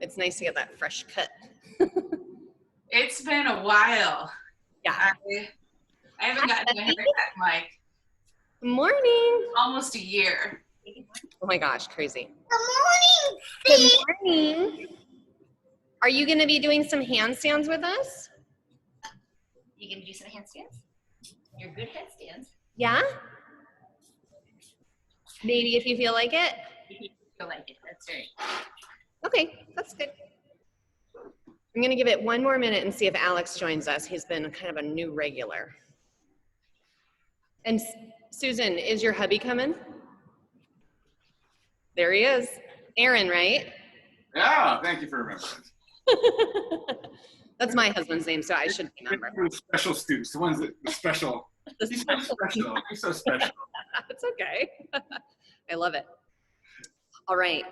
It's nice to get that fresh cut. It's been a while. Yeah. I haven't gotten a haircut in like Good morning. almost a year. Oh my gosh, crazy. Good morning. Good morning. Are you going to be doing some handstands with us? You gonna do some handstands? You're good handstands. Yeah? Maybe if you feel like it? If you feel like it, that's right. Okay, that's good. I'm going to give it one more minute and see if Alex joins us. He's been kind of a new regular. And Susan, is your hubby coming? There he is. Aaron, right? Yeah, thank you for remembering. That's my husband's name, so I should remember. The special students, the ones that the special. He's so special. He's so special. It's okay. I love it. All right.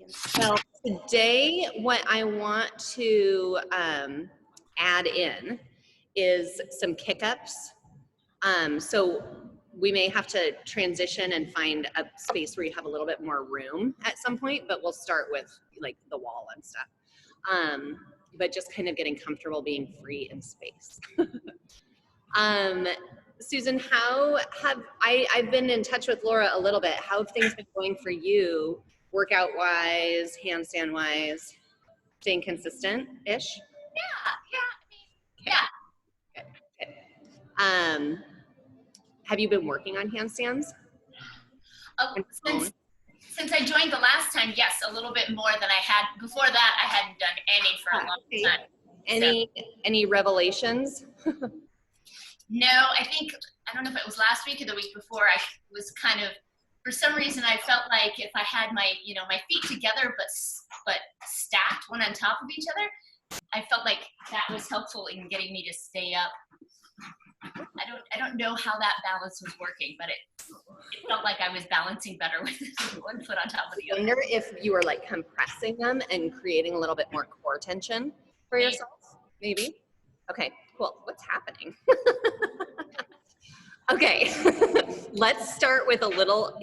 So today, what I want to add in is some kick-ups. So we may have to transition and find a space where you have a little bit more room at some point, but we'll start with like the wall and stuff. But just kind of getting comfortable being free in space. Susan, how have I've been in touch with Laura a little bit. How have things been going for you, workout wise, handstand wise? Staying consistent-ish? Yeah. Good, good. Have you been working on handstands? Oh, since I joined the last time, yes, a little bit more than I had. Before that, I hadn't done any for a long time. Any revelations? No, I don't know if it was last week or the week before, I was kind of, for some reason, I felt like if I had my, my feet together, but stacked one on top of each other, I felt like that was helpful in getting me to stay up. I don't know how that balance was working, but it felt like I was balancing better with one foot on top of the I other. wonder if you were like compressing them and creating a little bit more core tension for yourself, maybe? Okay, cool. What's happening? Okay, let's start with a little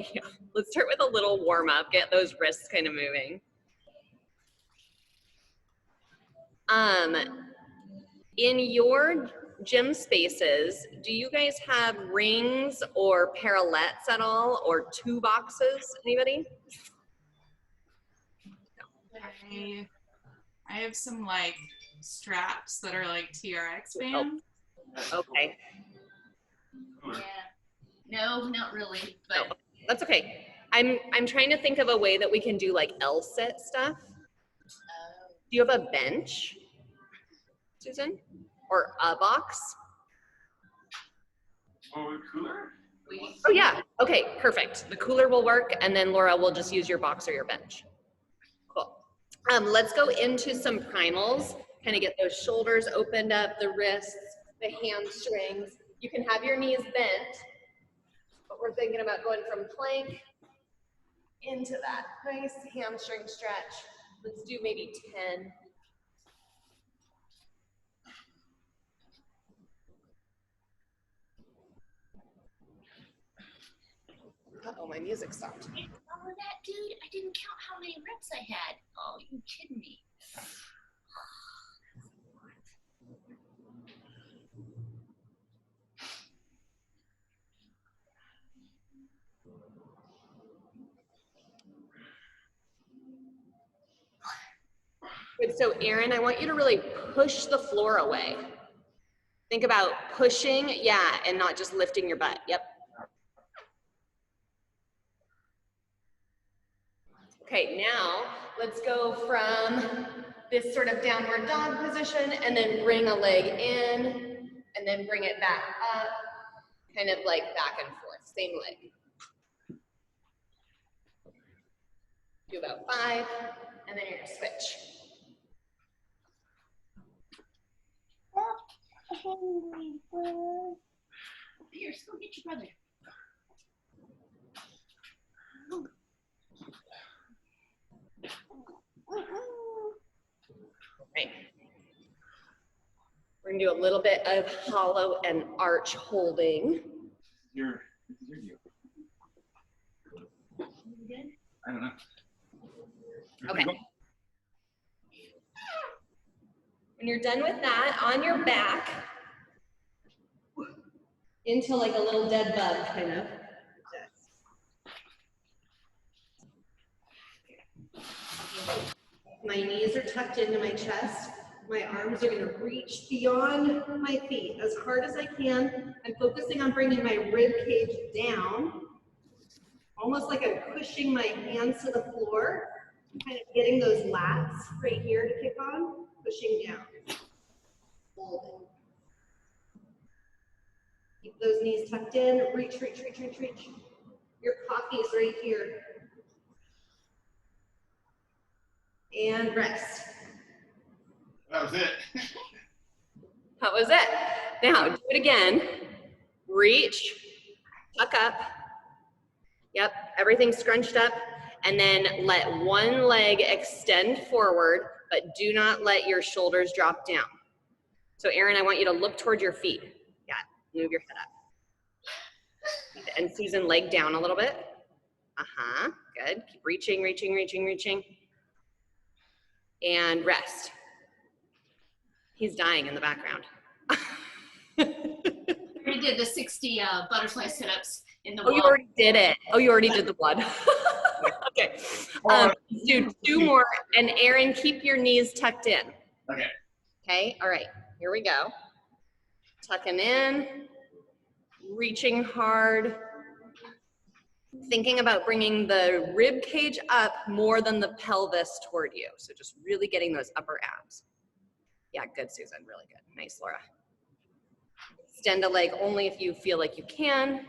warm up, get those wrists kind of moving. In your gym spaces, do you guys have rings or parallettes at all, or two boxes? Anybody? I have some like straps that are like TRX bands. Okay. Yeah. No, not really, but No, that's okay. I'm trying to think of a way that we can do like L-sit stuff. Do you have a bench, Susan? Or a box? Oh, cooler? Oh yeah, okay, perfect. The cooler will work, and then Laura will just use your box or your bench. Cool. Let's go into some primals, kind of get those shoulders opened up, the wrists, the hamstrings. You can have your knees bent, but we're thinking about going from plank into that nice hamstring stretch. Let's do maybe 10. Uh-oh, my music stopped. oh, that dude, I didn't count how many reps I had. Oh, you kidding me? Good, so Erin, I want you to really push the floor away. Think about pushing, yeah, and not just lifting your butt, yep. Okay, now let's go from this sort of downward dog position and then bring a leg in and then bring it back up, kind of like back and forth, same leg. Do about 5, and then you're gonna switch. Here, go get your brother. Okay. We're gonna do a little bit of hollow and arch holding. Your deal. I don't know. Okay. When you're done with that, on your back, into like a little dead bug, kind of. My knees are tucked into my chest. My arms are gonna reach beyond my feet as hard as I can. I'm focusing on bringing my rib cage down, almost like I'm pushing my hands to the floor, kind of getting those lats right here to kick on, pushing down. Holding. Keep those knees tucked in, reach, reach, reach, reach, reach. Your coffee is right here. And rest. That was it. That was it. Now, do it again. Reach, tuck up. Yep, everything's scrunched up. And then let one leg extend forward, but do not let your shoulders drop down. So Erin, I want you to look toward your feet. Yeah, move your head up. And Susan, leg down a little bit. Uh-huh, good. Keep reaching, reaching, reaching, reaching. And rest. He's dying in the background. We did the 60 butterfly sit-ups in the Oh, you already did it. Oh, you already did the blood. Okay. Do 2 more. And Erin, keep your knees tucked in. Okay. Okay, all right. Here we go. Tucking in, reaching hard. Thinking about bringing the rib cage up more than the pelvis toward you. So just really getting those upper abs. Yeah, good, Susan. Really good. Nice, Laura. Extend a leg only if you feel like you can.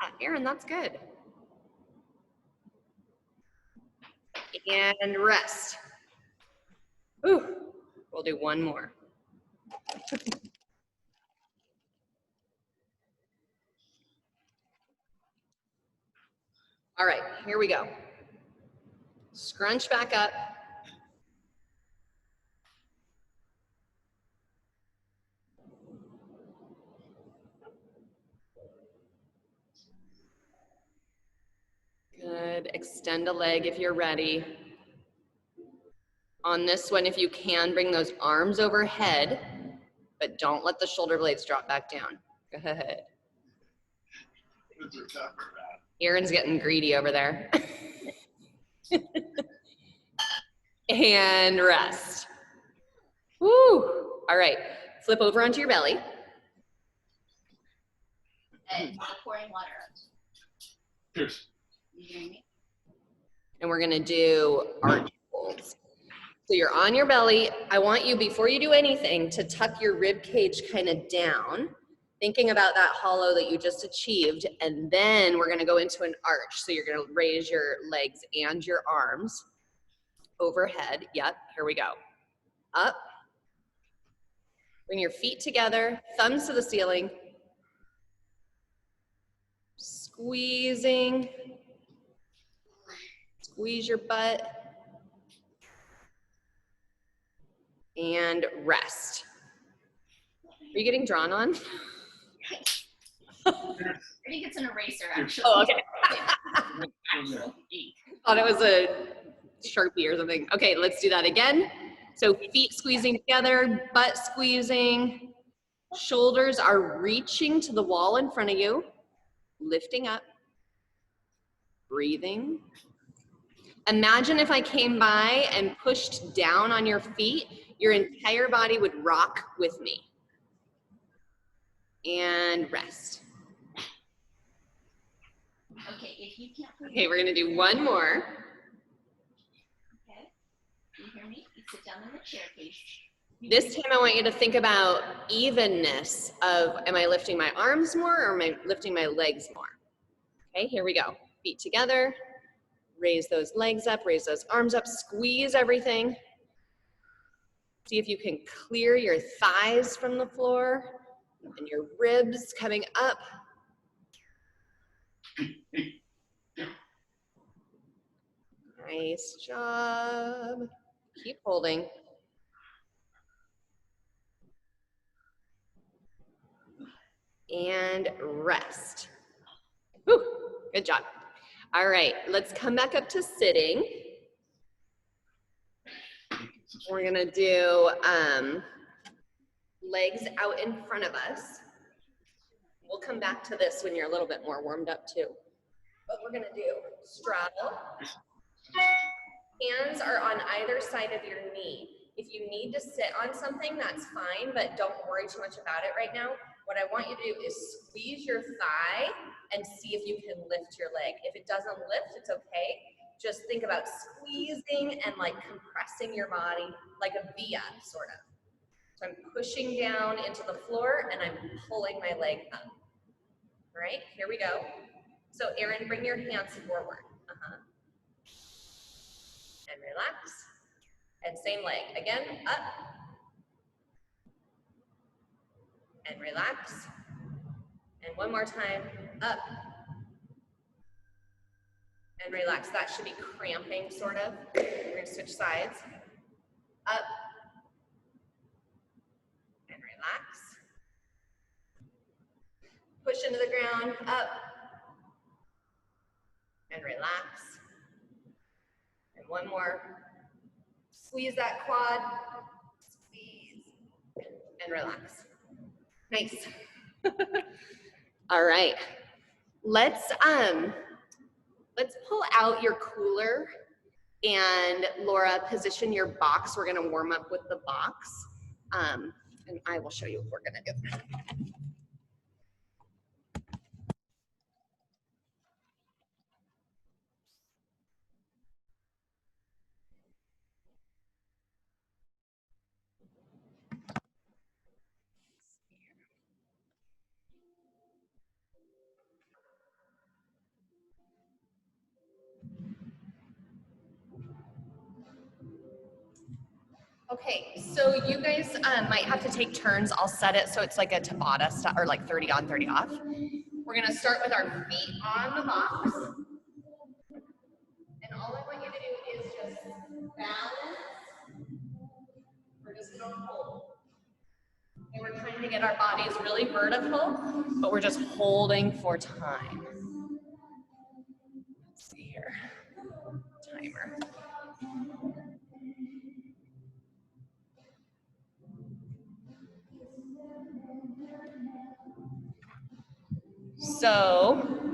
Yeah, Erin, that's good. And rest. Ooh, we'll do 1 more. All right, here we go. Scrunch back up. Good, extend a leg if you're ready. On this one, if you can, bring those arms overhead, but don't let the shoulder blades drop back down. Go ahead. Erin's getting greedy over there. And rest. Woo! All right, flip over onto your belly. And pouring water out. Cheers. You hearing me? And we're gonna do arch holds. So you're on your belly. I want you, before you do anything, to tuck your rib cage kind of down, thinking about that hollow that you just achieved, and then we're gonna go into an arch. So you're gonna raise your legs and your arms overhead. Yep, here we go. Up. Bring your feet together, thumbs to the ceiling. Squeezing. Squeeze your butt. And rest. Are you getting drawn on? I think it's an eraser, actually. Oh, okay. Actual ink. Thought it was a Sharpie or something. Okay, let's do that again. So feet squeezing together, butt squeezing. Shoulders are reaching to the wall in front of you. Lifting up. Breathing. Imagine if I came by and pushed down on your feet, your entire body would rock with me. And rest. Okay, if you can't. Okay, we're gonna do 1 more. Okay, you hear me? You sit down in the chair, please. This time I want you to think about evenness of, am I lifting my arms more or am I lifting my legs more? Okay, here we go. Feet together, raise those legs up, raise those arms up, squeeze everything. See if you can clear your thighs from the floor and your ribs coming up. Nice job. Keep holding. And rest. Whew, good job. All right, let's come back up to sitting. We're gonna do legs out in front of us. We'll come back to this when you're a little bit more warmed up too. But we're gonna do straddle. Hands are on either side of your knee. If you need to sit on something, that's fine, but don't worry too much about it right now. What I want you to do is squeeze your thigh and see if you can lift your leg. If it doesn't lift, it's okay. Just think about squeezing and like compressing your body like a V-up sort of. So I'm pushing down into the floor and I'm pulling my leg up. All right, here we go. So Erin, bring your hands forward. And relax. And same leg. Again, up. And relax. And one more time, up. And relax. That should be cramping, sort of. We're gonna switch sides. Up. And relax. Push into the ground, up. And relax. And one more. Squeeze that quad. Squeeze. And relax. Nice. All right. Let's pull out your cooler and Laura, position your box. We're gonna warm up with the box. And I will show you what we're gonna do. Okay, so you guys might have to take turns. I'll set it so it's like a Tabata style, or like 30 on, 30 off. We're gonna start with our feet on the box. And all I want you to do is just balance. We're just gonna hold. And we're trying to get our bodies really vertical, but we're just holding for time. Let's see here, timer. So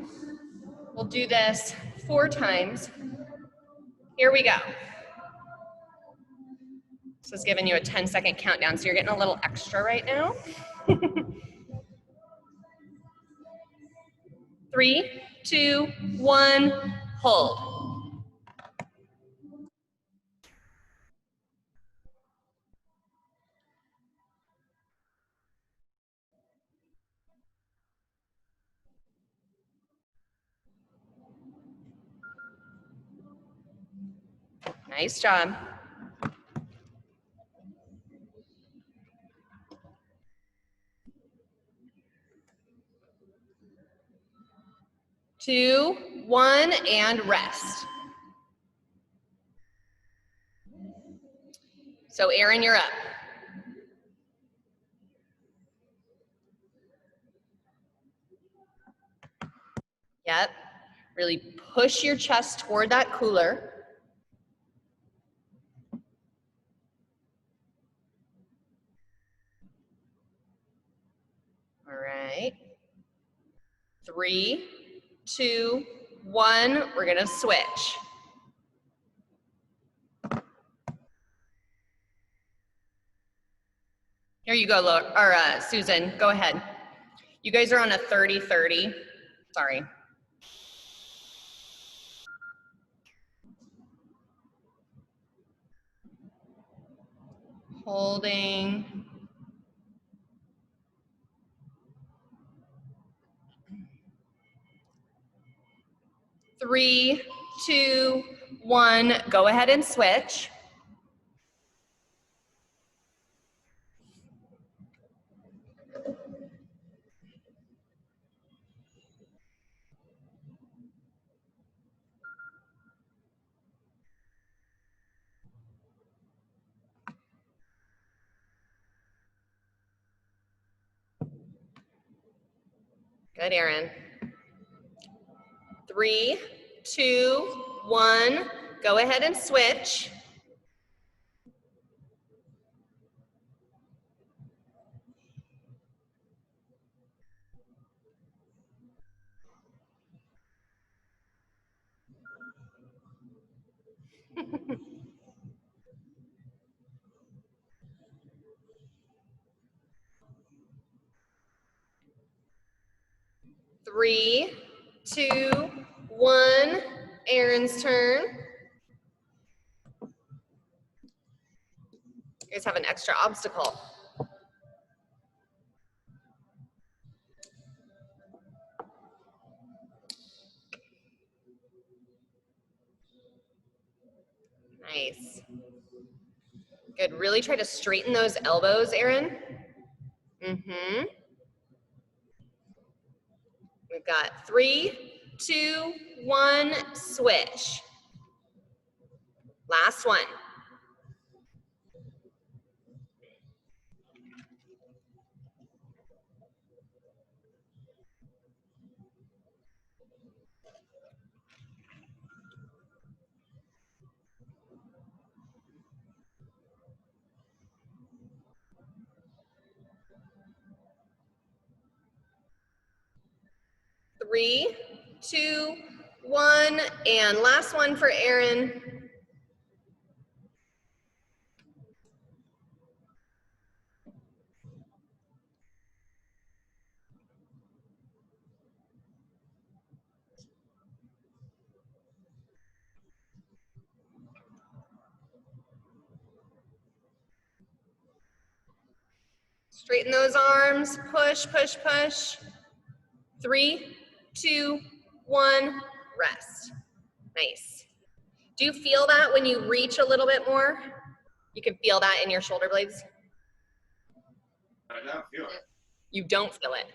we'll do this 4 times. Here we go. This is giving you a 10-second countdown, so you're getting a little extra right now. 3, 2, 1, hold. Nice job. Two, 1, and rest. So Erin, you're up. Yep, really push your chest toward that cooler. All right. 3, 2, 1, we're gonna switch. Here you go, Laura, or Susan, go ahead. You guys are on a 30-30, sorry. Holding. Three, 2, 1, go ahead and switch. Good, Erin. 3, 2, 1. Go ahead and switch. Three, 2, 1. Aaron's turn. You guys have an extra obstacle. Nice. Good. Really try to straighten those elbows, Aaron. Mm-hmm. We've got 3, 2, 1, switch. Last one. Three, 2, 1, and last one for Aaron. Straighten those arms, push, push, push. 3, 2, 1, rest. Nice. Do you feel that when you reach a little bit more? You can feel that in your shoulder blades? I don't feel it. You don't feel it.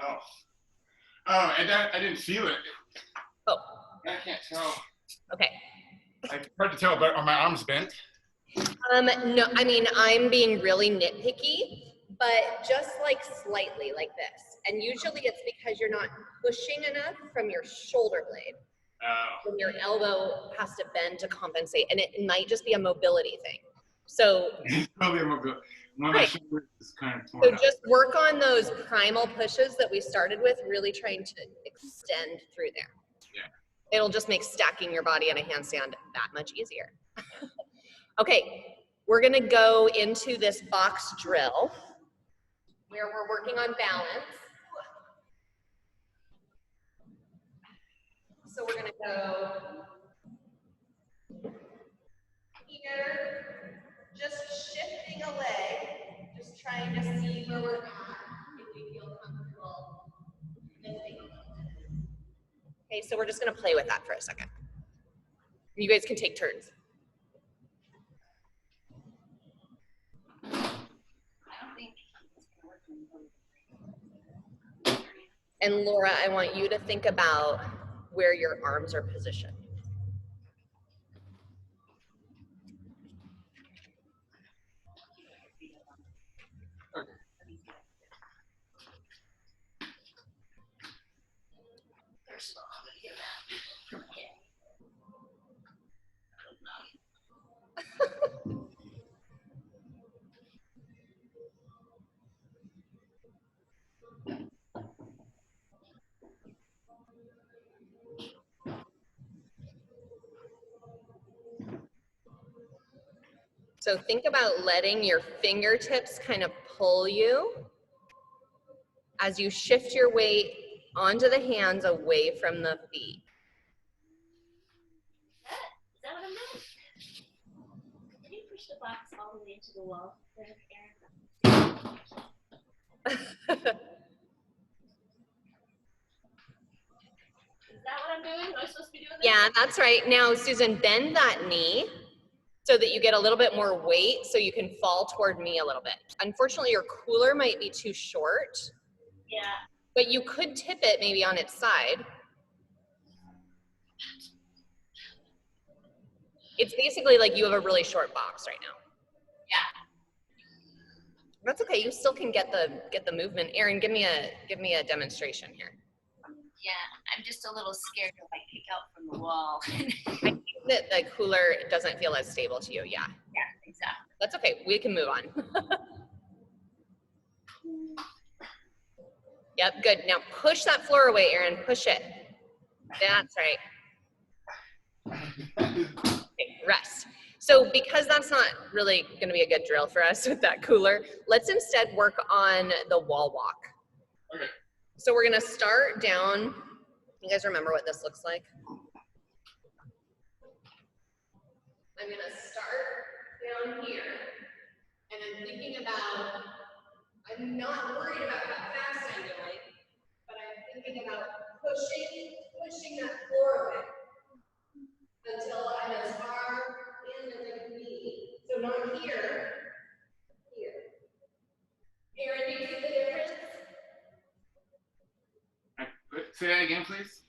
Oh. Oh, I didn't feel it. Oh, I can't tell. okay. I hard to tell, but are my arms bent? No, I mean, I'm being really nitpicky, but just like slightly like this. And usually it's because you're not pushing enough from your shoulder blade. Oh. When your elbow has to bend to compensate, and it might just be a mobility thing. So, It's probably a mobility. One of my Right. shoulders is kind of torn so up. just work on those primal pushes that we started with, really trying to extend through there. Yeah. It'll just make stacking your body in a handstand that much easier. Okay, we're gonna go into this box drill where we're working on balance. So we're gonna go here, just shifting a leg, just trying to see where we're at, if we feel comfortable lifting a little bit. Okay, so we're just gonna play with that for a second. You guys can take turns. And Laura, I want you to think about where your arms are positioned. So think about letting your fingertips kind of pull you as you shift your weight onto the hands away from the feet. Is that what I'm doing? Can you push the box all the way into the wall? Is that what I'm doing? Am I supposed to be doing that? Yeah, that's right. Now, Susan, bend that knee so that you get a little bit more weight so you can fall toward me a little bit. Unfortunately, your cooler might be too short, Yeah. but you could tip it maybe on its side. It's basically like you have a really short box right now. Yeah. That's okay. You still can get the movement. Aaron, give me a demonstration here. I'm just a little scared to like kick out from the wall. I think that the cooler doesn't feel as stable to you. Yeah. Yeah, exactly. That's okay. We can move on. Yep, good. Now push that floor away, Erin. Push it. That's right. Okay, rest. So because that's not really going to be a good drill for us with that cooler, let's instead work on the wall walk. Okay. So we're going to start down. You guys remember what this looks like? I'm going to start down here, and I'm thinking about, I'm not worried about how fast I'm going, but I'm thinking about pushing that floor away until I'm as far in as I can be. So not here, here. Erin, do you see the difference? Say that again, please.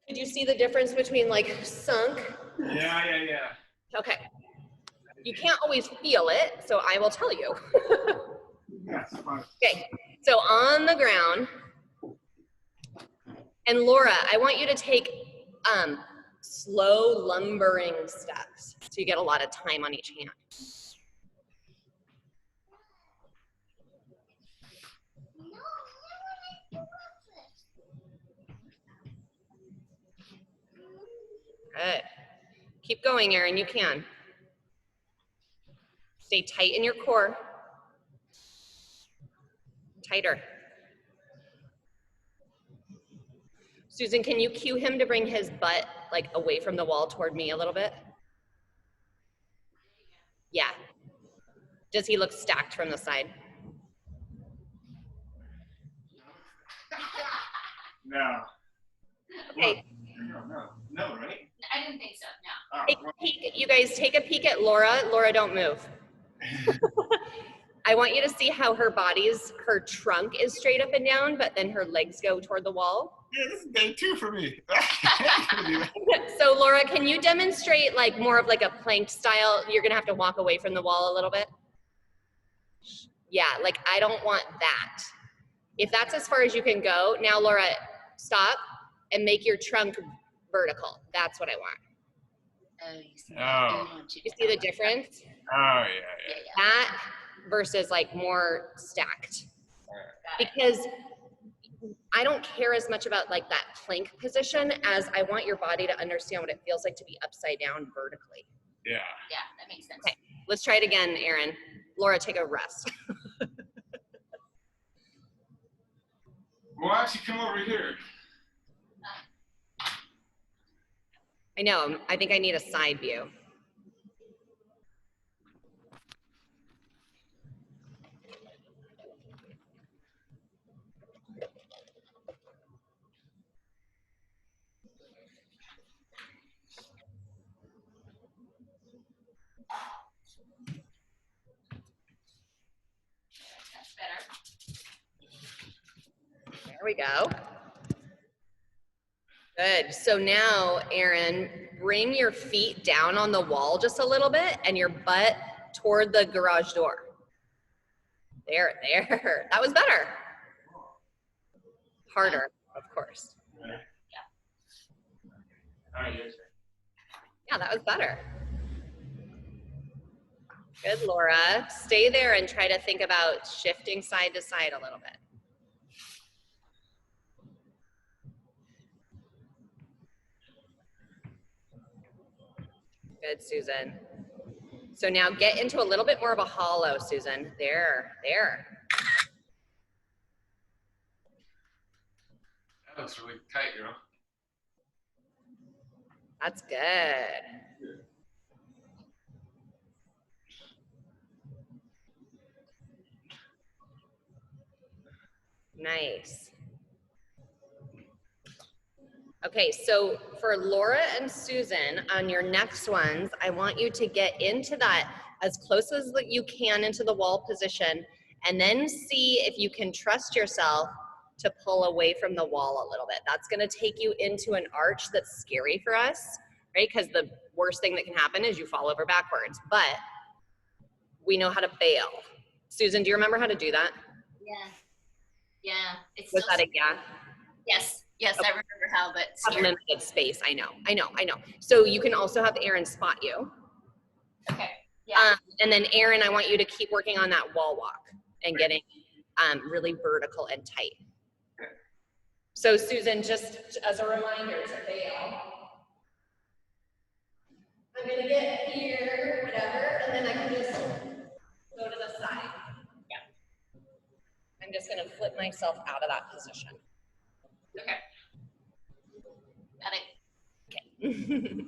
Did you see the difference between like sunk? Yeah. Okay. You can't always feel it, so I will tell you. Yes, fine. Okay, so on the ground, and Laura, I want you to take slow lumbering steps so you get a lot of time on each hand. Good. Keep going, Erin, you can. Stay tight in your core. Tighter. Susan, can you cue him to bring his butt like away from the wall toward me a little bit? Yeah. Does he look stacked from the side? No. Okay. No, right? I didn't think so, no. Oh, Take a peek, you guys take a peek at Laura. Laura, don't move. I want you to see how her her trunk is straight up and down, but then her legs go toward the wall. yeah, this is day 2 for me. So Laura, can you demonstrate like more of like a planked style? You're gonna have to walk away from the wall a little bit. Yeah, like I don't want that. If that's as far as you can go, now Laura, stop and make your trunk vertical. That's what I want. Oh, you see, Oh. You see the difference? Oh, yeah. That versus like more stacked. Got it. Because I don't care as much about like that plank position as I want your body to understand what it feels like to be upside down vertically. Yeah. Yeah, that makes sense. Okay. Let's try it again, Erin. Laura, take a rest. Well, actually, come over here. I know, I think I need a side view. That's better. There we go. Good. So now, Erin, bring your feet down on the wall just a little bit and your butt toward the garage door. There. That was better. Harder, of course. All right, yours. Yeah, that was better. Good, Laura. Stay there and try to think about shifting side to side a little bit. Good, Susan. So now get into a little bit more of a hollow, Susan. There. That looks really tight, girl. That's good. Nice. Okay, so for Laura and Susan, on your next ones, I want you to get into that as close as you can into the wall position, and then see if you can trust yourself to pull away from the wall a little bit. That's gonna take you into an arch that's scary for us, right? Because the worst thing that can happen is you fall over backwards, but we know how to bail. Susan, do you remember how to do that? Yeah. It's Was still, that a yeah? yes. Yes, I remember how, but Have limited space. I know. So you can also have Aaron spot you. okay. Yeah. And then Aaron, I want you to keep working on that wall walk and getting really vertical and tight. So Susan, just as a reminder to bail, I'm gonna get here, whatever, and then I can just go to the side. Yeah. I'm just gonna flip myself out of that position. Okay. Got it. Okay.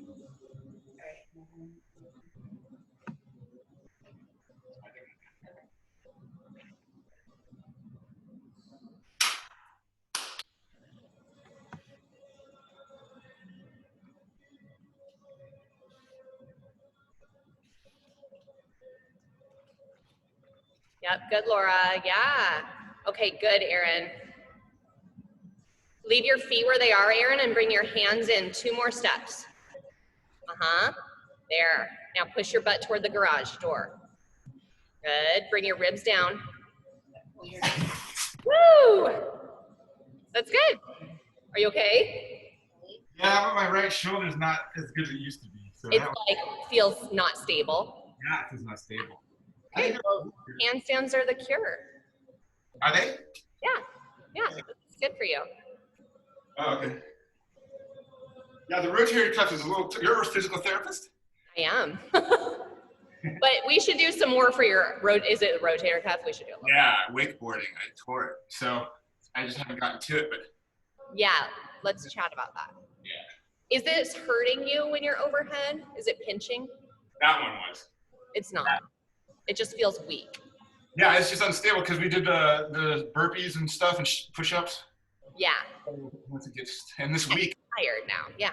Yep, good, Laura. Yeah. Okay, good, Aaron. Leave your feet where they are, Aaron, and bring your hands in 2 more steps. There. Now push your butt toward the garage door. Good. Bring your ribs down. Woo! That's good. Are you okay? Yeah, but my right shoulder's not as good as it used to be. So It's like feels not stable. yeah, it's not stable. Okay, well, handstands are the cure. Are they? Yeah, it's good for you. Oh, okay. Yeah, the rotator cuff is a little. You're a physical therapist? I am. But we should do some more for your is it a rotator cuff? We should do a little. Yeah, wakeboarding. I tore it, so I just haven't gotten to it. But Yeah, let's chat about that. yeah, Is this hurting you when you're overhead? Is it pinching? that one was. It's not. It just feels weak. Yeah, it's just unstable because we did the burpees and stuff and push-ups. Yeah, Once it gets, and this week. tired now. Yeah.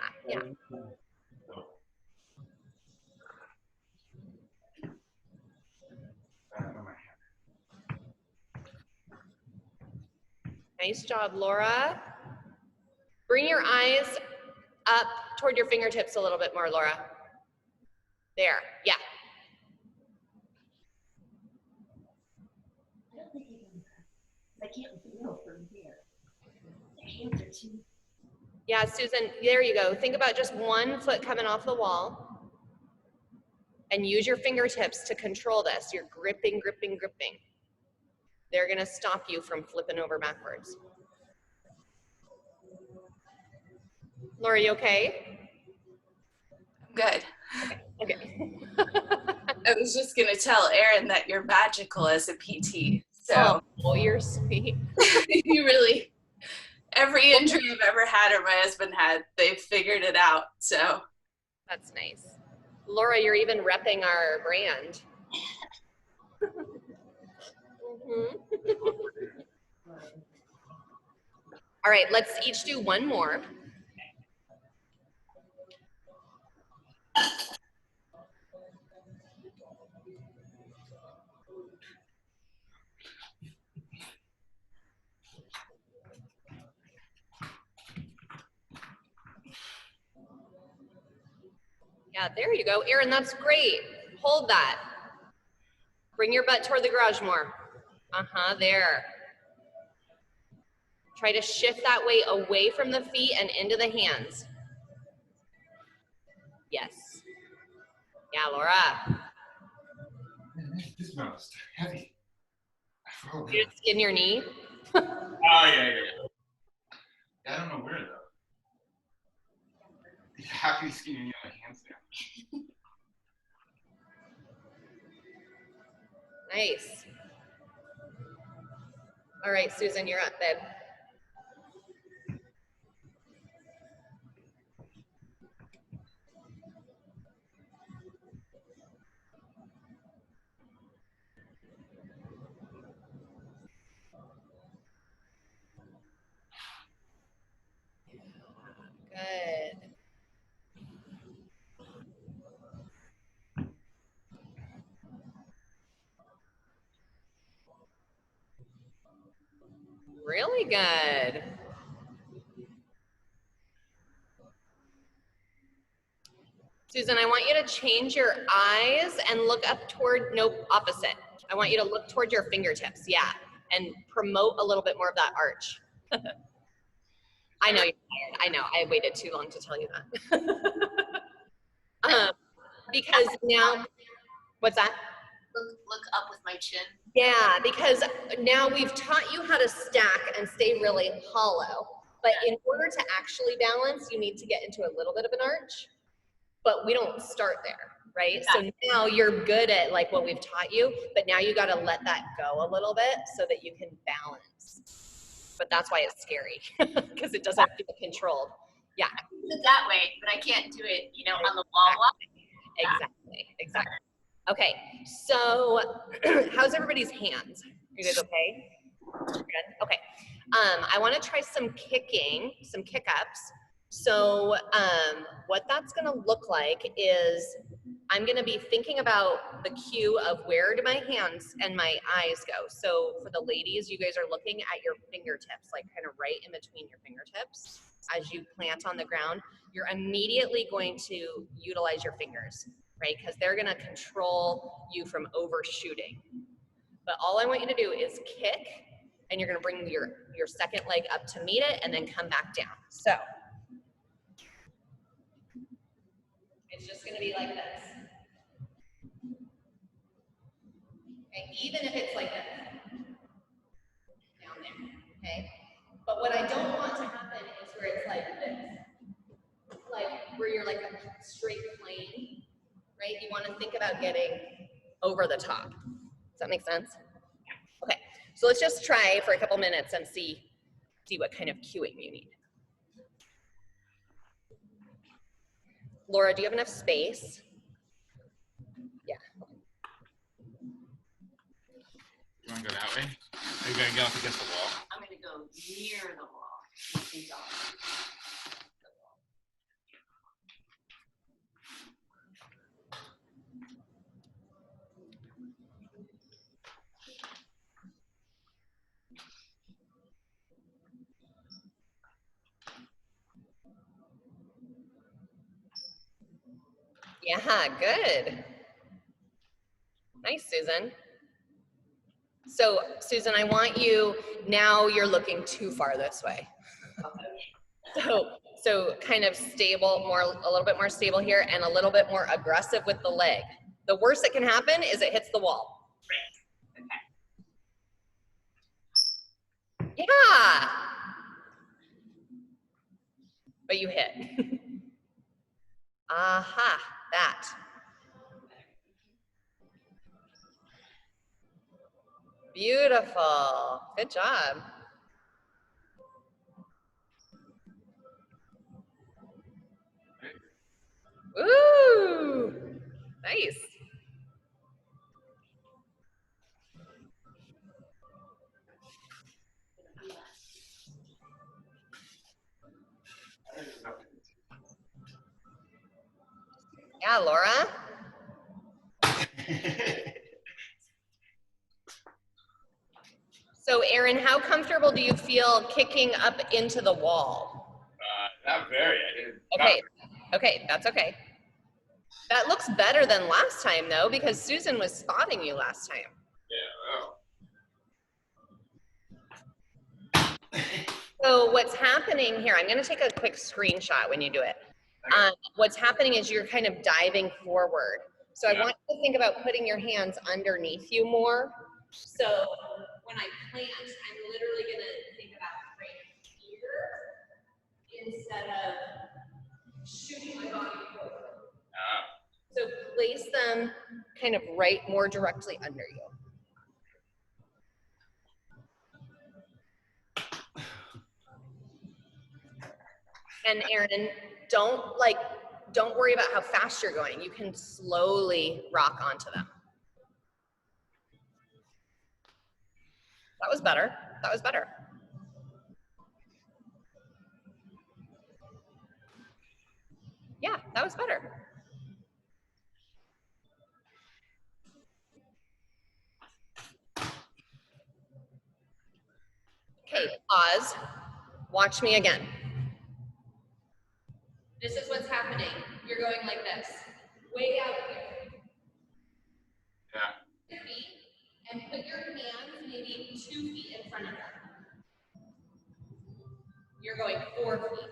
Nice job, Laura. Bring your eyes up toward your fingertips a little bit more, Laura. There, yeah. I can't feel from here. The hands are too. Yeah, Susan, there you go. Think about just one foot coming off the wall and use your fingertips to control this. You're gripping. They're gonna stop you from flipping over backwards. Laura, you okay? Good. Okay. I was just gonna tell Erin that you're magical as a PT. So Oh, you're sweet. you really, every injury I've ever had or my husband had, they've figured it out. So That's nice. Laura, you're even repping our brand. All right, let's each do one more. Yeah, there you go. Erin, that's great. Hold that. Bring your butt toward the garage more. There. Try to shift that weight away from the feet and into the hands. Yes. Yeah, Laura. This mouse heavy. You just skin your knee? Oh yeah. I don't know where though. Happy skinning you on a handstand. Nice. All right, Susan, you're up, babe. Good. Really good. Susan, I want you to change your eyes and look up toward, nope, opposite. I want you to look toward your fingertips, yeah, and promote a little bit more of that arch. I know you're tired. I know. I waited too long to tell you that. Because now, what's that? Look up with my chin. Yeah, because now we've taught you how to stack and stay really hollow. But in order to actually balance, you need to get into a little bit of an arch. But we don't start there, right? So now you're good at like what we've taught you, but now you got to let that go a little bit so that you can balance. But that's why it's scary, because it doesn't feel controlled. Yeah. I can do it that way, but I can't do it, you know, on the wall. Exactly. Okay, so how's everybody's hands? You guys okay? Good. Okay. I want to try some kicking, some kick-ups. So what that's going to look like is I'm going to be thinking about the cue of where do my hands and my eyes go. So for the ladies, you guys are looking at your fingertips, like kind of right in between your fingertips. As you plant on the ground, you're immediately going to utilize your fingers, right? Because they're going to control you from overshooting. But all I want you to do is kick, and you're going to bring your second leg up to meet it and then come back down. So it's just going to be like this. Okay, even if it's like this, down there, okay? But what I don't want to happen is where it's like this, like where you're like a straight plane, right? You want to think about getting over the top. Does that make sense? Okay, so let's just try for a couple minutes and see what kind of cueing you need. Laura, do you have enough space? Yeah. You want to go that way? Are you going to get up against the wall? I'm going to go near the wall. Yeah, good. Nice, Susan. So, Susan, I want you, now you're looking too far this way. So kind of stable, a little bit more stable here and a little bit more aggressive with the leg. The worst that can happen is it hits the wall. Okay. Yeah. But you hit. Aha, that. Beautiful. Good job. Ooh, nice. Yeah, Laura. So, Aaron, how comfortable do you feel kicking up into the wall? Not very. I didn't. Okay. Okay, that's okay. That looks better than last time, though, because Susan was spotting you last time. Yeah. Well. So what's happening here, I'm going to take a quick screenshot when you do it. What's happening is you're kind of diving forward. So I want you to think about putting your hands underneath you more. So when I plant, I'm literally going to think about right here instead of shooting my body forward. So place them kind of right more directly under you. And Aaron, don't worry about how fast you're going. You can slowly rock onto them. That was better. That was better. Yeah, that was better. Okay, pause. Watch me again. This is what's happening. You're going like this. Way out here. Yeah. Your feet, and put your hands maybe 2 feet in front of you. You're going 4 feet.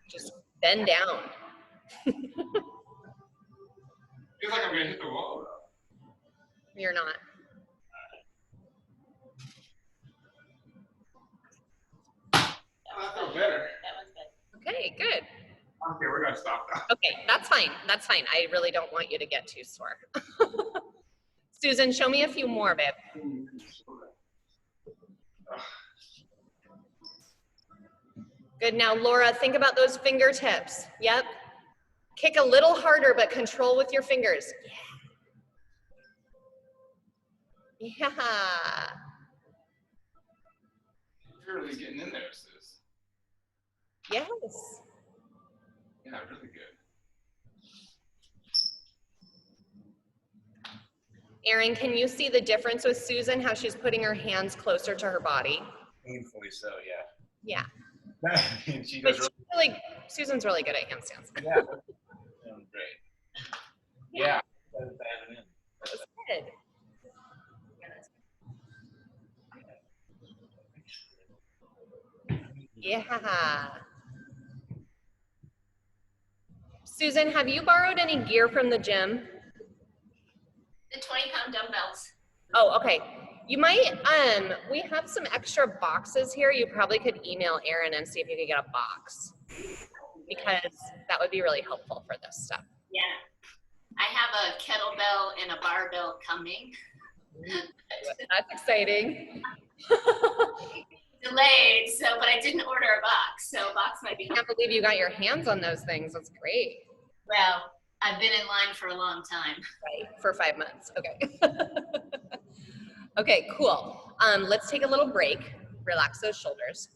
Just bend down. Feels like I'm gonna hit the wall. You're not. I feel better. That one's good. Okay, good. Okay, we're gonna stop now. Okay, that's fine. That's fine. I really don't want you to get too sore. Susan, show me a few more, babe. Good. Now, Laura, think about those fingertips. Yep. Kick a little harder, but control with your fingers. Yeah. Yeah. You're really getting in there, sis. Yes. Yeah, really good. Erin, can you see the difference with Susan, how she's putting her hands closer to her body? Painfully so, yeah. Yeah. I mean, she But does Susan's really good at handstands. really, yeah, sounds great. Yeah, that's diving in. That's good. Yeah. Susan, have you borrowed any gear from the gym? The 20-pound dumbbells. Oh, okay. You might, we have some extra boxes here. You probably could email Erin and see if you could get a box, because that would be really helpful for this stuff. Yeah. I have a kettlebell and a barbell coming. That's exciting. Delayed, but I didn't order a box, so a box might be I can't believe you got your hands on those things. That's great. Well, I've been in line for a long time. Right, for 5 months. Okay. Okay, cool. Let's take a little break. Relax those shoulders.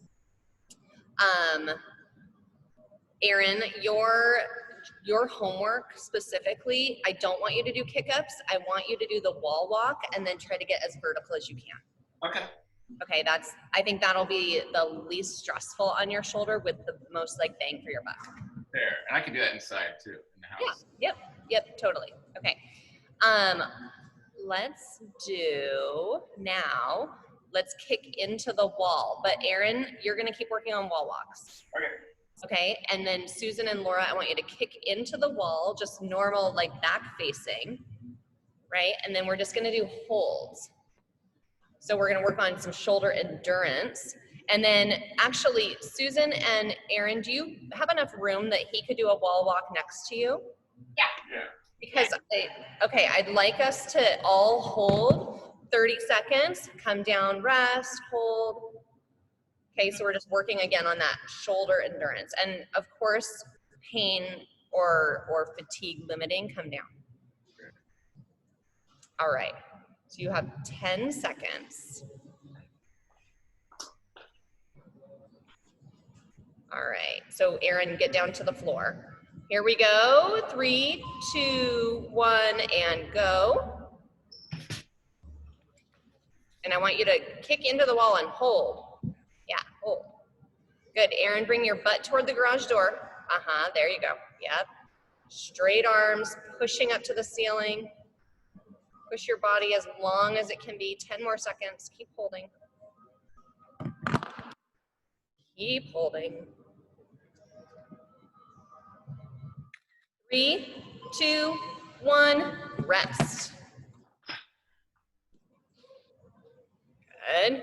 Erin, your homework specifically, I don't want you to do kick-ups. I want you to do the wall walk and then try to get as vertical as you can. Okay. Okay, I think that'll be the least stressful on your shoulder with the most like bang for your buck. Fair. And I can do that inside too, in the house. Yeah, yep, totally. Okay. Let's kick into the wall. But Erin, you're gonna keep working on wall walks. Okay. Okay, and then Susan and Laura, I want you to kick into the wall, just normal, like back facing, right? And then we're just gonna do holds. So we're gonna work on some shoulder endurance. And then actually, Susan and Erin, do you have enough room that he could do a wall walk next to you? Yeah. Yeah. Because, I'd like us to all hold 30 seconds, come down, rest, hold. Okay, so we're just working again on that shoulder endurance. And of course, pain or fatigue limiting, come down. All right, so you have 10 seconds. All right, so Erin, get down to the floor. Here we go, 3, 2, 1, and go. And I want you to kick into the wall and hold. Yeah, hold. Good, Erin, bring your butt toward the garage door. There you go, yep. Straight arms, pushing up to the ceiling. Push your body as long as it can be, 10 more seconds, keep holding. Keep holding. 3, 2, 1, rest. Good.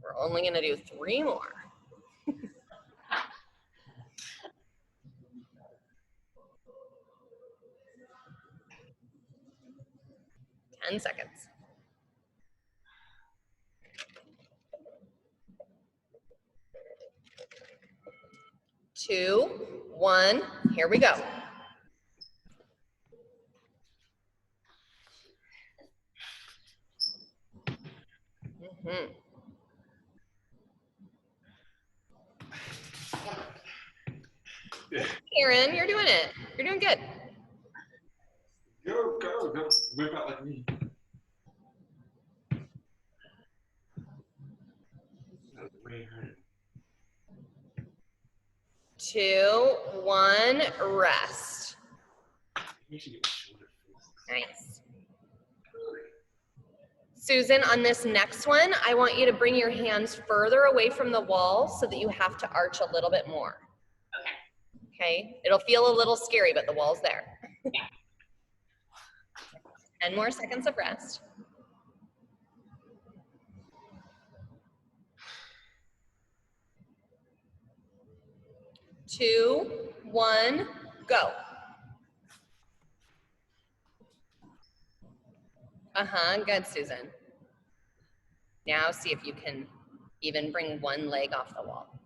We're only gonna do 3 more. 10 seconds. 2, 1, here we go. Erin, you're doing it. You're doing good. Go. Whip out like me. That was way harder. 2, 1, rest. You should get my shoulder Nice. Susan, on this next one, I want you to bring your hands further away from the wall so that you have to arch a little bit more. Okay. Okay? It'll feel a little scary, but the wall's there. 10 more seconds of rest. 2, 1, go. Good, Susan. Now see if you can even bring one leg off the wall.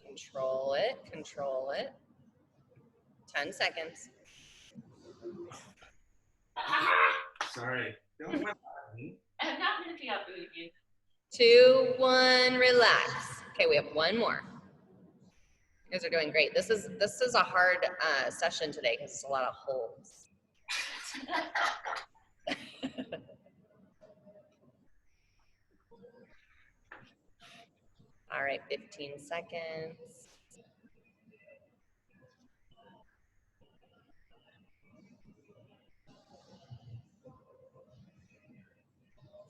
Control it, control it. 10 seconds. Sorry. I'm not going to be up with you. 2, 1, relax. Okay, we have one more. You guys are doing great. This is a hard session today because it's a lot of holds. All right, 15 seconds.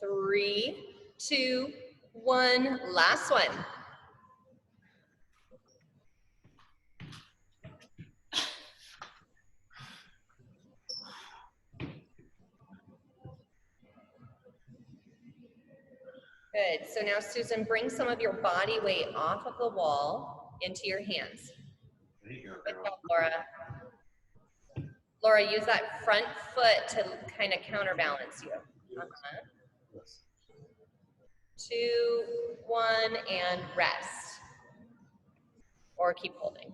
3, 2, 1, last one. Good. So now, Susan, bring some of your body weight off of the wall into your hands. There you go, Good girl. job, Laura. Laura, use that front foot to kind of counterbalance you. 2, 1, and rest. Or keep holding.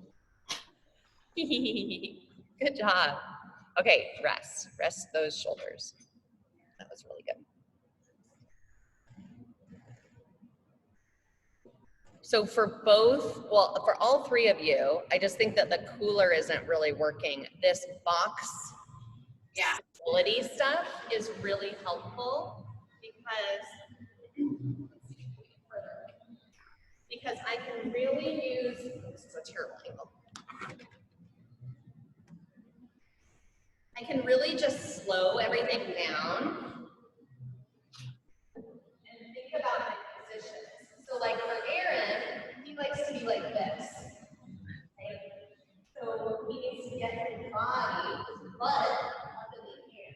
Good job. Okay, rest. Rest those shoulders. That was really good. So for both, well, for all three of you, I just think that the cooler isn't really working. This box stability stuff is really helpful because I can really use, this is a terrible angle. I can really just slow everything down and think about my positions. So like for Aaron, he likes to be like this. Okay? So he needs to get his body, his butt up in the air.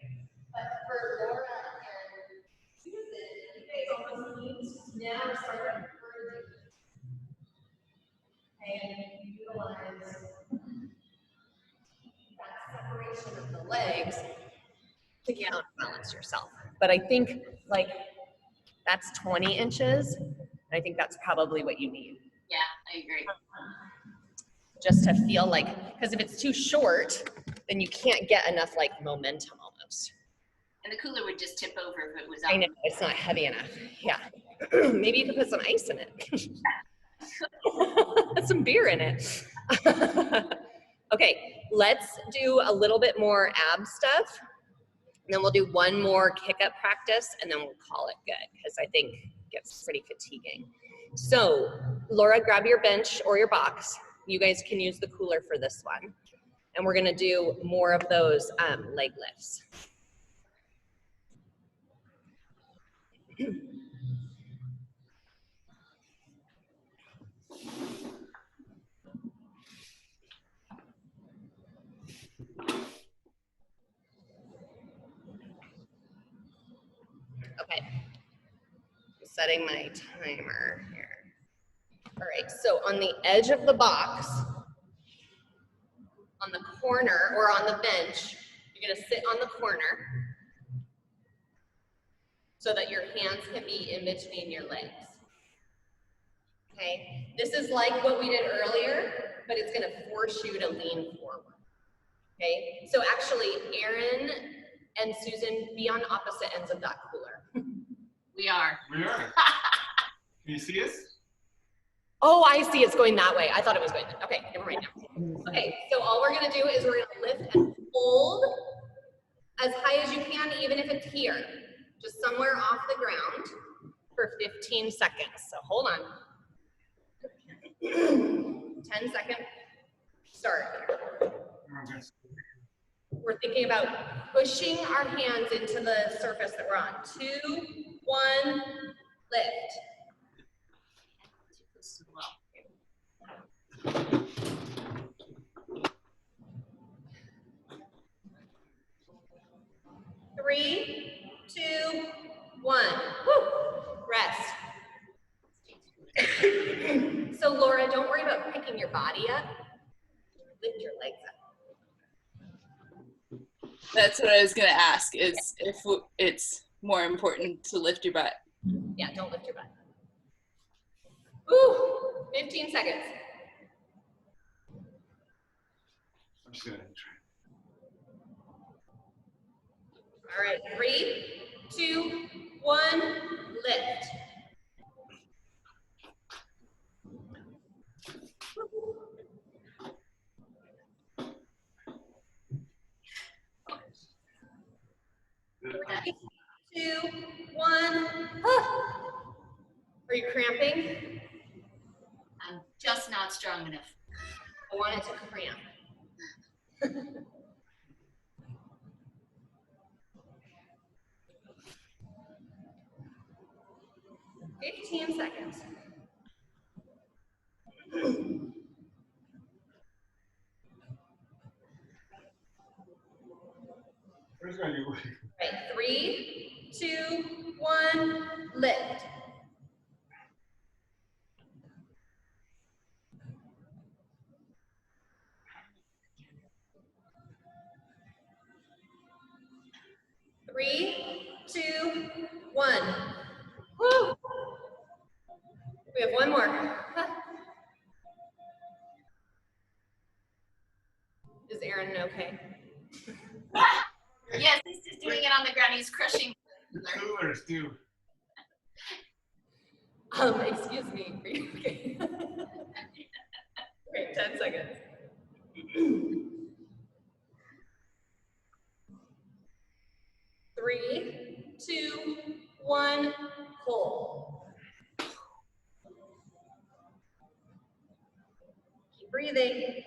But for Laura and Susan, you guys almost need to now start encouraging. And utilize that separation of the legs to counterbalance yourself. But I think like that's 20 inches. I think that's probably what you need. Yeah, I agree. Just to feel like, because if it's too short, then you can't get enough like momentum almost. And the cooler would just tip over if it was up. I know, it's not heavy enough. Yeah. Maybe you could put some ice in it. Some beer in it. Okay, let's do a little bit more ab stuff. And then we'll do one more kick up practice and then we'll call it good because I think it gets pretty fatiguing. So Laura, grab your bench or your box. You guys can use the cooler for this one. And we're gonna do more of those leg lifts. Okay, I'm setting my timer here. All right, so on the edge of the box, on the corner or on the bench, you're gonna sit on the corner so that your hands can be in between your legs. Okay, this is like what we did earlier, but it's gonna force you to lean forward. Okay, so actually Aaron and Susan, be on opposite ends of that cooler. We are. We are. Can you see us? Oh, I see, it's going that way. I thought it was going that way. Okay, never mind now. Okay, so all we're gonna do is we're gonna lift and hold as high as you can, even if it's here, just somewhere off the ground for 15 seconds. So hold on. 10 seconds. start. We're thinking about pushing our hands into the surface that we're on. 2, 1, lift. 3, 2, 1. Woo. Rest. So Laura, don't worry about picking your body up. Lift your legs up. That's what I was gonna ask, is if it's more important to lift your butt. Yeah, don't lift your butt. Ooh, 15 seconds. I'm just gonna try. All right, 3, 2, 1, lift. Three, 2, 1. Are you cramping? I'm just not strong enough. I want it to cramp. 15 seconds. Who's gonna do? Right, 3, 2, 1, lift. Three, 2, 1. Woo! We have one more. Is Aaron okay? Yes, he's just doing it on the ground. He's crushing. Coolers, too. Excuse me. Are you okay? Great, 10 seconds. 3, 2, 1, hold. Keep breathing.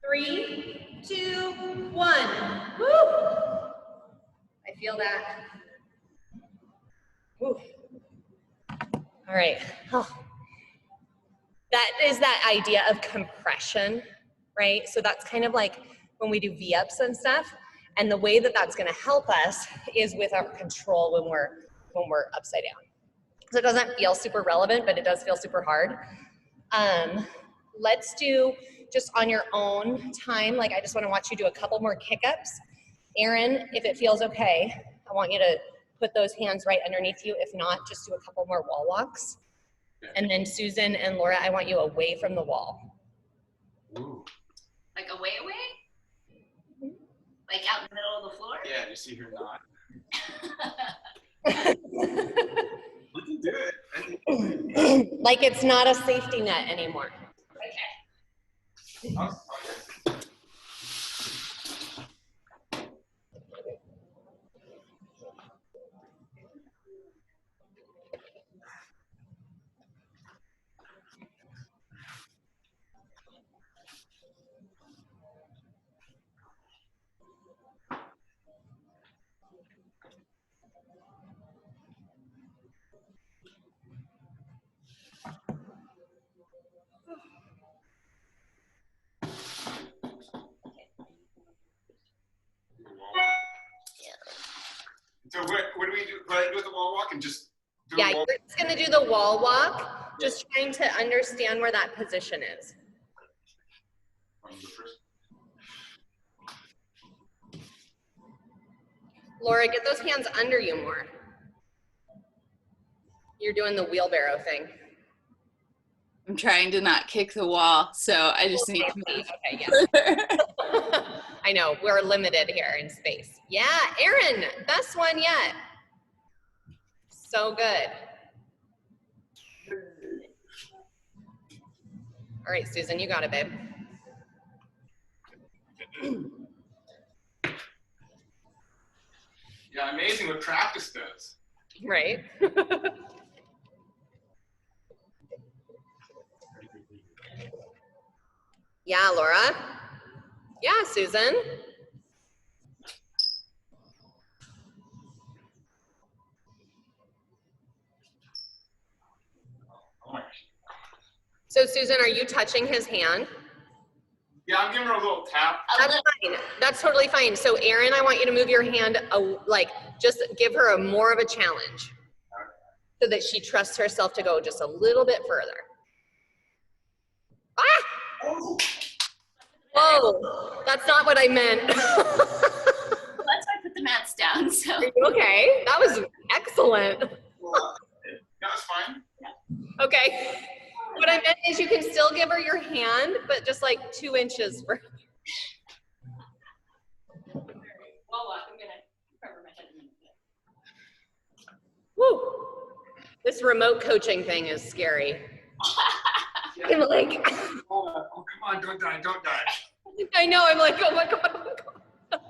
3, 2, 1. Woo! I feel that. Woo. All right. Oh. That is that idea of compression, right? So that's kind of like when we do V-ups and stuff. And the way that that's going to help us is with our control when we're upside down. So it doesn't feel super relevant, but it does feel super hard. Let's do just on your own time. Like I just want to watch you do a couple more kick-ups. Aaron, if it feels okay, I want you to put those hands right underneath you. If not, just do a couple more wall walks. And then Susan and Laura, I want you away from the wall. Ooh. Like away? Like out in the middle of the floor? Yeah, you see her not. We can do it. Like it's not a safety net anymore. Okay. So what do we do? Go ahead and do the wall walk and just do Yeah, the wall. you're just gonna do the wall walk, just trying to understand where that position is. Laura, get those hands under you more. You're doing the wheelbarrow thing. I'm trying to not kick the wall, so I just need to move. Okay, yeah. I know, we're limited here in space. Yeah, Aaron, best one yet. So good. All right, Susan, you got it, babe. Yeah, amazing what practice does. Right. Yeah, Laura. Yeah, Susan. Oh my. So Susan, are you touching his hand? Yeah, I'm giving her a little tap. That's fine. That's totally fine. So Aaron, I want you to move your hand, just give her more of a challenge so that she trusts herself to go just a little bit further. Ah! Whoa, that's not what I meant. Well, that's why I put the mats down. So. Are you okay? That was excellent. That's fine. Okay. What I meant is you can still give her your hand, but just like 2 inches further. Well, I'm gonna cover my head in a minute. Woo! This remote coaching thing is scary. I'm like, Oh, come on, don't die, don't die. I know, I'm like, oh my God, oh my God.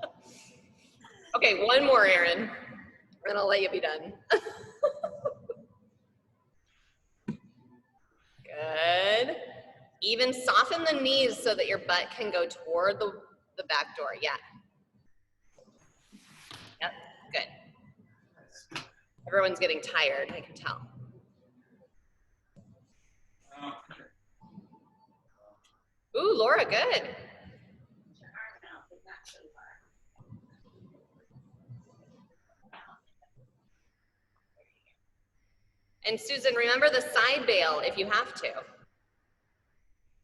Okay, one more, Aaron, and I'll let you be done. Good. Even soften the knees so that your butt can go toward the back door. Yeah. Yep, good. Everyone's getting tired, I can tell. Ooh, Laura, good. And Susan, remember the side bail if you have to.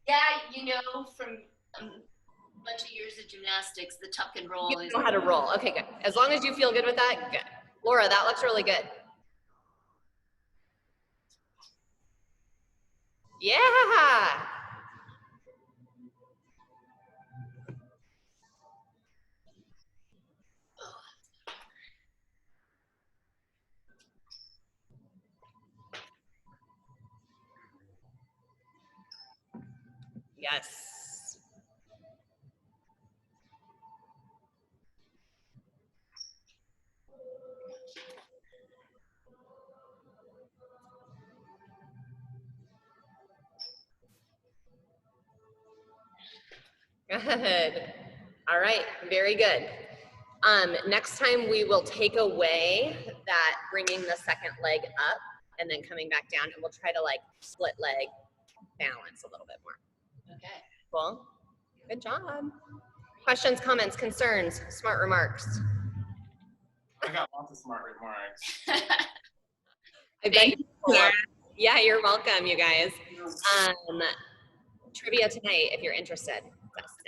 Yeah, you know, from a bunch of years of gymnastics, the tuck and roll You is. know how to roll. Okay, good. As long as you feel good with that, good. Laura, that looks really good. Yeah. Yes. Good. All right, very good. Next time we will take away that bringing the second leg up and then coming back down, and we'll try to like split leg balance a little bit more. Okay. Cool. Good job. Questions, comments, concerns, smart remarks. I got lots of smart remarks. I bet yeah, you're welcome, you guys. Trivia tonight, if you're interested. That's 6.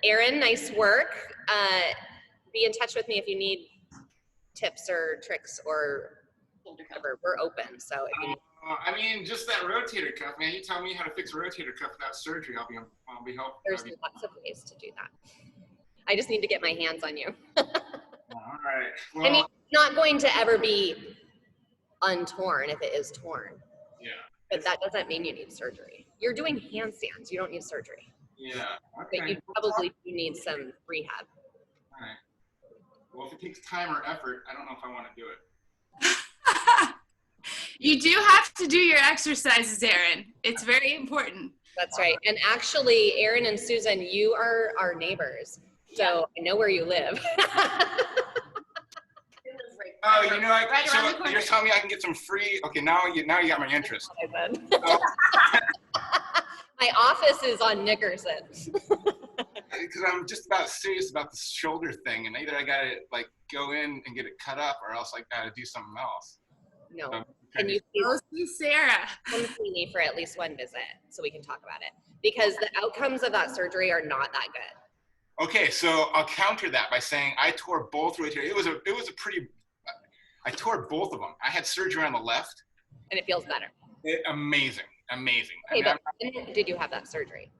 Erin, nice work. Be in touch with me if you need tips or tricks or whatever. We're open, so if you need. I mean, just that rotator cuff, man. You tell me how to fix a rotator cuff without surgery, I'll be helpful. There's lots of ways to do that. I just need to get my hands on you. All right. Well, I mean, it's not going to ever be untorn if it is torn. Yeah. But that doesn't mean you need surgery. You're doing handstands. You don't need surgery. Yeah. Okay. But you probably do need some rehab. All right. Well, if it takes time or effort, I don't know if I want to do it. You do have to do your exercises, Erin. It's very important. That's right. And actually, Erin and Susan, you are our neighbors. So I know where you live. Oh, you know, Right around the so corner. you're telling me I can get some free, okay, now you got my interest. My office is on Nickerson. Because I'm just about serious about the shoulder thing, and either I gotta like go in and get it cut up, or else I gotta do something else. No. Can you Go please see Sarah. come see me for at least one visit so we can talk about it? Because the outcomes of that surgery are not that good. Okay, so I'll counter that by saying I tore both rotator. It was a pretty. I tore both of them. I had surgery on the left. And it feels better. Amazing. Okay, but when did you have that surgery?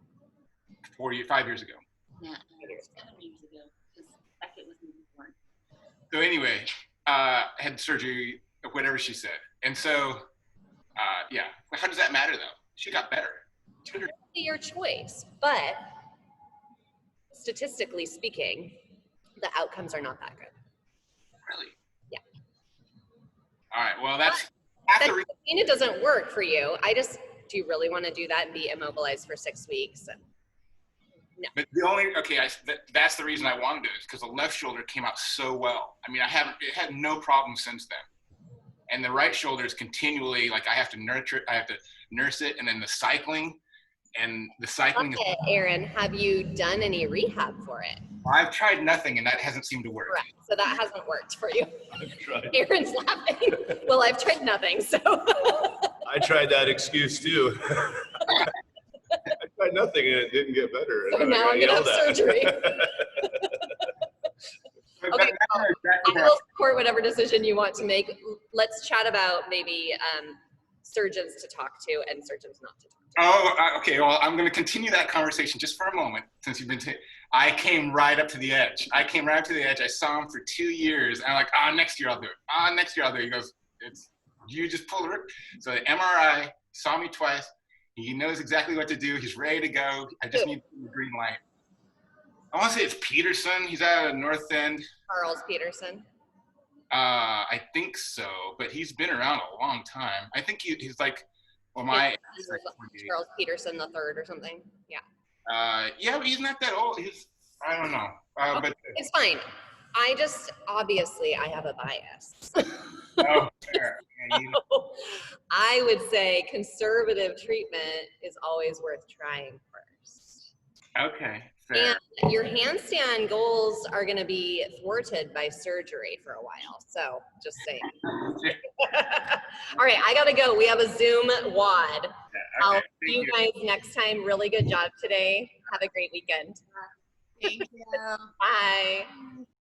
5 years ago. Yeah, 7 years ago, because Beckett was born. So anyway, I had surgery, whatever she said. And so, yeah. How does that matter though? She got better. Totally your choice, but statistically speaking, the outcomes are not that good. Really? Yeah. All right. Well, that's That doesn't mean it doesn't work for you. I just do you really want to do that and be immobilized for 6 weeks? But that's the reason I wanted it, is because the left shoulder came out so well. I mean, it had no problem since then. And the right shoulder is continually, like, I have to nurse it, and then the cycling is. Okay, Aaron, have you done any rehab for it? I've tried nothing, and that hasn't seemed to work. Correct. So that hasn't worked for you. I've tried. Aaron's laughing. Well, I've tried nothing, so. I tried that excuse too. I tried nothing and it didn't get better. So And now got I'm gonna have yelled at. surgery. But Okay, that's I will support whatever decision you want to make. Let's chat about maybe surgeons to talk to and surgeons not to talk to. Oh, okay. Well, I'm going to continue that conversation just for a moment, since you've been. I came right up to the edge. I saw him for 2 years, and I'm like, next year I'll do it. Next year I'll do it. He goes, you just pull the rip. So the MRI, saw me twice. He knows exactly what to do. He's ready to go. I just need the green light. I want to say it's Peterson. He's out of North End. Charles Peterson. I think so, but he's been around a long time. I think he's like, well, Charles Peterson the third or something. Yeah. Yeah, but he's not that old. I don't know. But it's fine. Obviously I have a bias. oh, fair. Yeah, I would say conservative treatment is always worth trying first. Okay, fair. And your handstand goals are going to be thwarted by surgery for a while. So just saying. All right, I got to go. We have a Zoom WOD. Okay, I'll see you guys next time. Really good job today. Have a great weekend. Thank you. Bye.